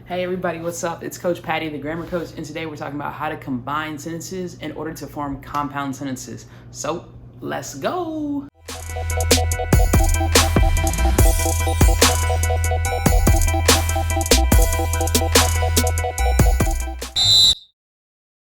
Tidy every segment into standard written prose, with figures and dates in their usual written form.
Hey everybody, what's up? It's Coach Patty, the Grammar Coach, and today we're talking about how to combine sentences in order to form compound sentences. So, let's go!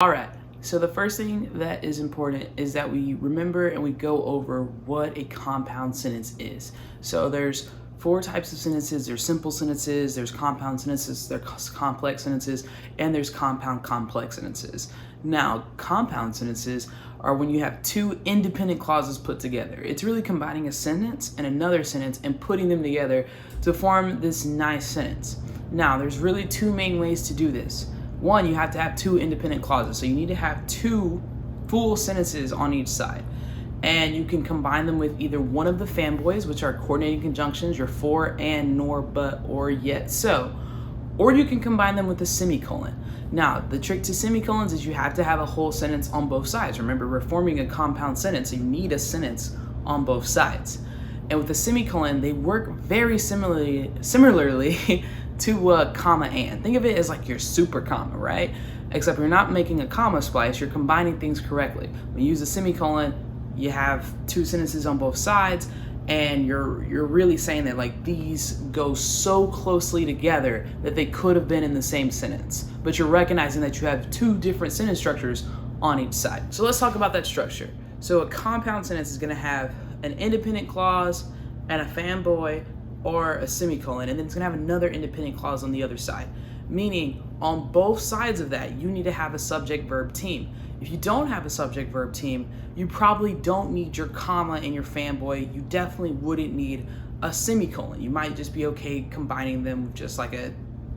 Alright, so the first thing that is important is that we remember and we go over what a compound sentence is. So there's four types of sentences. There's simple sentences, there's compound sentences, there's complex sentences, and there's compound complex sentences. Now, compound sentences are when you have two independent clauses put together. It's really combining a sentence and another sentence and putting them together to form this nice sentence. Now, there's really two main ways to do this. One, you have to have two independent clauses. So you need to have two full sentences on each side. And you can combine them with either one of the fanboys, which are coordinating conjunctions, your for, and, nor, but, or, yet, so. Or you can combine them with a semicolon. Now, the trick to semicolons is you have to have a whole sentence on both sides. Remember, we're forming a compound sentence, so you need a sentence on both sides. And with a semicolon, they work very similarly to a comma and. Think of it as like your super comma, right? Except you're not making a comma splice, you're combining things correctly. When you use a semicolon, you have two sentences on both sides, and you're really saying that like these go so closely together that they could have been in the same sentence. But you're recognizing that you have two different sentence structures on each side. So let's talk about that structure. So a compound sentence is gonna have an independent clause and a fanboy or a semicolon, and then it's gonna have another independent clause on the other side. Meaning on both sides of that, you need to have a subject-verb team. If you don't have a subject-verb team, you probably don't need your comma and your fanboy. You definitely wouldn't need a semicolon. You might just be okay combining them with just like a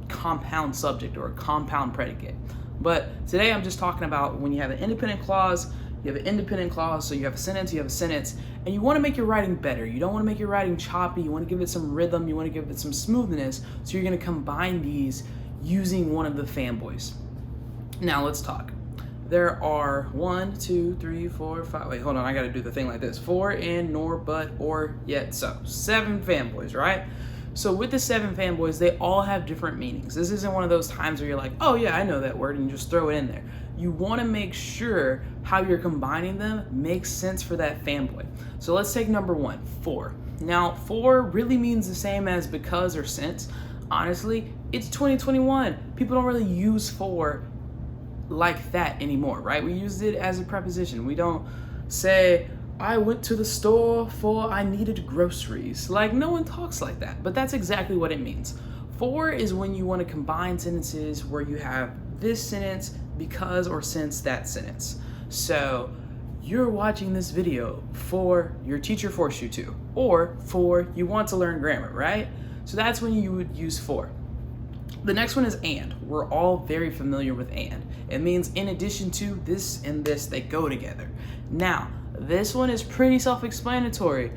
compound subject or a compound predicate. But today I'm just talking about when you have an independent clause, you have an independent clause, so you have a sentence, and you want to make your writing better. You don't want to make your writing choppy. You want to give it some rhythm. You want to give it some smoothness. So you're going to combine these using one of the fanboys. Now let's talk. There are 1, 2, 3, 4, 5. Wait, hold on. I got to do the thing like this. For, and, nor, but, or, yet, so. 7 fanboys, right? So with the 7 fanboys, they all have different meanings. This isn't one of those times where you're like, oh yeah, I know that word, and you just throw it in there. You want to make sure how you're combining them makes sense for that fanboy. So let's take number 1, for. Now, for really means the same as because or since. Honestly, it's 2021. People don't really use for like that anymore, right? We use it as a preposition. We don't say, I went to the store for I needed groceries. Like, no one talks like that, but that's exactly what it means. For is when you want to combine sentences where you have this sentence because or since that sentence. So you're watching this video for your teacher forced you to, or for you want to learn grammar, right? So that's when you would use for. The next one is and. We're all very familiar with and. It means in addition to this and this, they go together. Now, this one is pretty self-explanatory.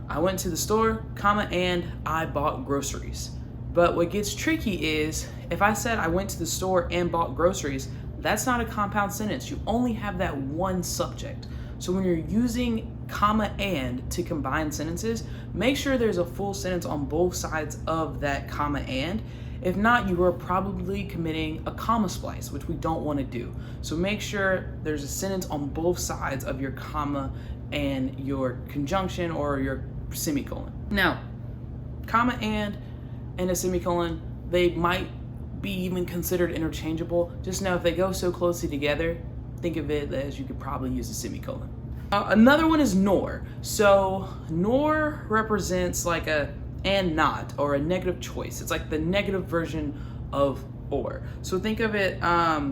I went to the store, comma, and I bought groceries. But what gets tricky is if I said I went to the store and bought groceries, that's not a compound sentence. You only have that one subject. So when you're using comma and to combine sentences, make sure there's a full sentence on both sides of that comma and. If not, you are probably committing a comma splice, which we don't want to do. So make sure there's a sentence on both sides of your comma and your conjunction or your semicolon. Now, comma and a semicolon, they might be even considered interchangeable. Just know if they go so closely together, think of it as you could probably use a semicolon. Another one is nor. So nor represents like a and not, or a negative choice. It's like the negative version of or. So think of it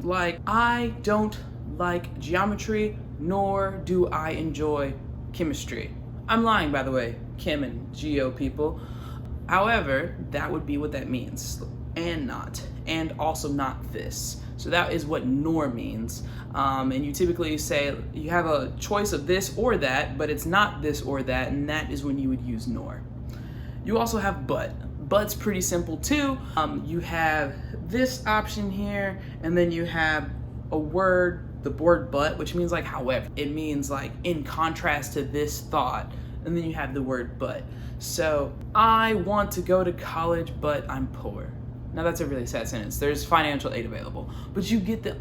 like, I don't like geometry, nor do I enjoy chemistry. I'm lying, by the way, chem and geo people. However, that would be what that means. And not, and also not this. So that is what nor means. And you typically say you have a choice of this or that, but it's not this or that, and that is when you would use nor. You also have but. But's pretty simple too. You have this option here, and then you have a word, the word but, which means like however. It means like in contrast to this thought, and then you have the word but. So, I want to go to college, but I'm poor. Now that's a really sad sentence. There's financial aid available, but you get the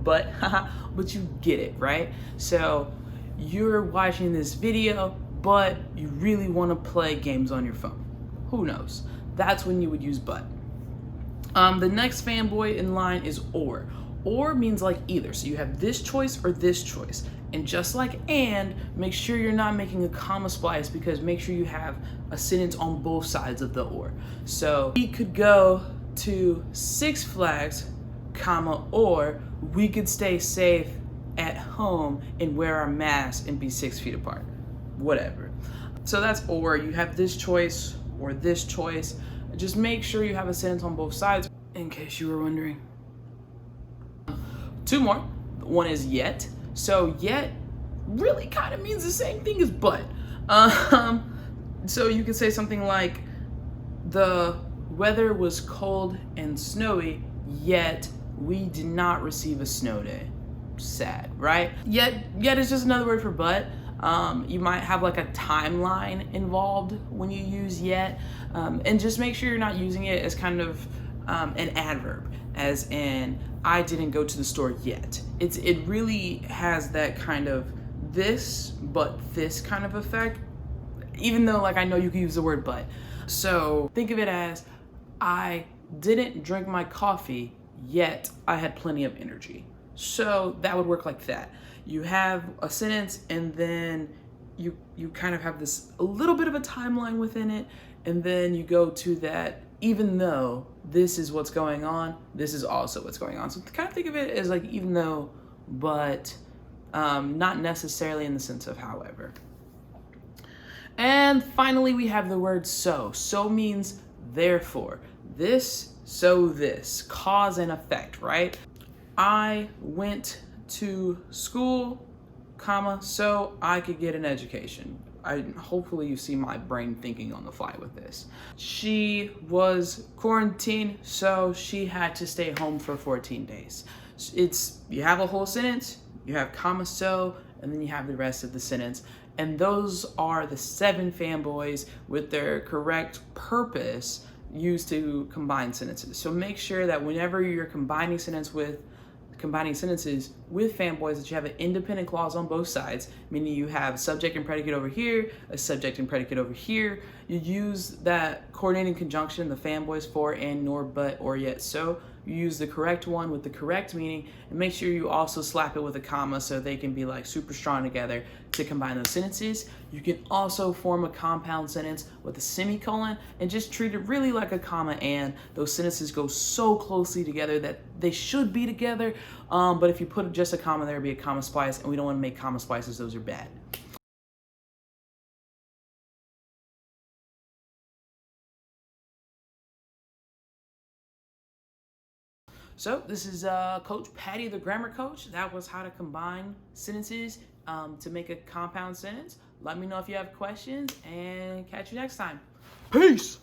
but you get it, right? So you're watching this video, but you really want to play games on your phone. Who knows? That's when you would use but. The next fanboy in line is or. Or means like either. So you have this choice or this choice. And just like and, make sure you're not making a comma splice, because make sure you have a sentence on both sides of the or. So we could go to Six Flags, comma, or we could stay safe at home and wear our masks and be 6 feet apart. Whatever. So that's or. You have this choice or this choice. Just make sure you have a sentence on both sides, in case you were wondering. Two more. One is yet. So yet really kind of means the same thing as but. So you could say something like, the weather was cold and snowy, yet we did not receive a snow day. Sad, right? Yet is just another word for but. You might have like a timeline involved when you use yet, and just make sure you're not using it as kind of an adverb, as in I didn't go to the store yet. It really has that kind of this but this kind of effect, even though like I know you can use the word but. So think of it as, I didn't drink my coffee, yet I had plenty of energy. So that would work like that. You have a sentence, and then you kind of have this a little bit of a timeline within it, and then you go to that, even though this is what's going on, this is also what's going on. So kind of think of it as like even though, but not necessarily in the sense of however. And finally, we have the word so. So means therefore. This, so this. Cause and effect, right? I went to school, comma, so I could get an education. Hopefully you see my brain thinking on the fly with this. She was quarantined, so she had to stay home for 14 days. You have a whole sentence, you have comma, so, and then you have the rest of the sentence. And those are the 7 fanboys with their correct purpose used to combine sentences. So make sure that whenever you're combining sentences with fanboys, that you have an independent clause on both sides, meaning you have subject and predicate over here, a subject and predicate over here. You use that coordinating conjunction, the fanboys, for, and, nor, but, or, yet, so. You use the correct one with the correct meaning, and make sure you also slap it with a comma so they can be like super strong together to combine those sentences. You can also form a compound sentence with a semicolon and just treat it really like a comma, and those sentences go so closely together that they should be together. But if you put just a comma, there would be a comma splice, and we don't want to make comma splices. Those are bad. So this is Coach Patty, the grammar coach. That was how to combine sentences to make a compound sentence. Let me know if you have questions, and catch you next time. Peace.